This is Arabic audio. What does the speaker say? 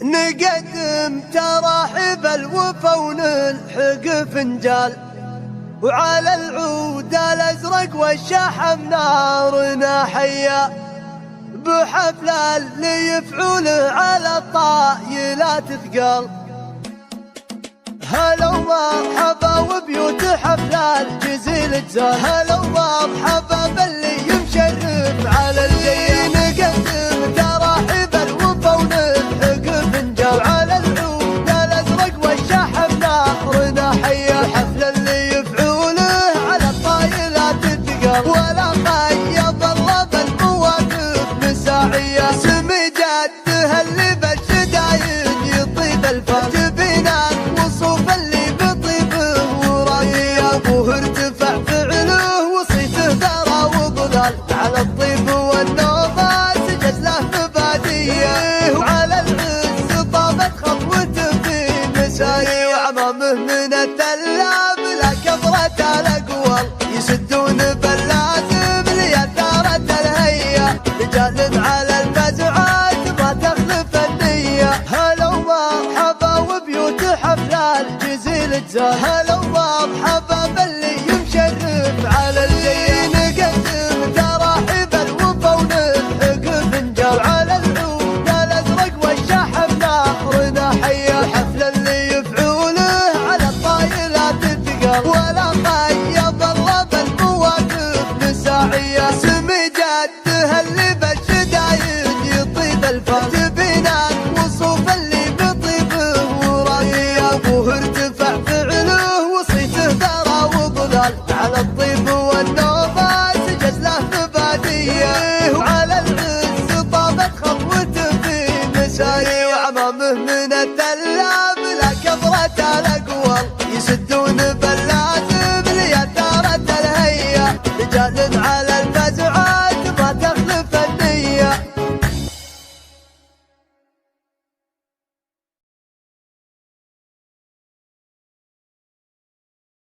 نقدم تراحب الوفا ونلحق فنجال، وعلى العود الازرق والشحم نارنا حيا، بحفل اللي يفعوله على الطايلات ثقال. هلا ومرحبا وبيوت حفل الجزيل جزال، هلا ومرحبا باللي يمشرف على الجيل. نقدم تراحب الوفا ونلحق فنجال، وعلى العود الازرق والشحم نارنا حيا، الحفل اللي يفعوله على الطايلات الثقال. ولا قيض الله بالمواقف مساعية، سمي جده اللي بالشدايد يطيب الفرج، بناء وصوف اللي بطيبه ورايه، ابوه ارتفع فعله وصيته ثرى وظلال، على الطيب والنوبة سجد له مباديه، وعلى العز طابت خطوته في مسايه، وعمامه من التلاب لا كبرة الاقوال، يسدون باللازم ليثارة الهية، رجال على المزعات ما تخلف النية. هلا ومرحبا وبيوت حفل الجزيل جزال، هلا ومرحبا باللي يمشرف على الجيل. نقدم تراحب الوفا ونلحق فنجال، وعلى العود الازرق والشحم نارنا حيا، الحفل اللي يفعوله على الطايلات الثقال. ولا قيض الله بالمواقف مساعية، سمي جده اللي بالشدايد يطيب الفرج، بناء وصوف اللي بطيبه ورايه، ابوه ارتفع فعله وصيته ثرى وظلال، على الطيب والنوبة سجد له مباديه، وعلى العز طابت خطوته في مسايه، وعمامه من التلاب لا كبرة الاقوال، يسدون باللازم ليثارة الهية، رجال على المزعات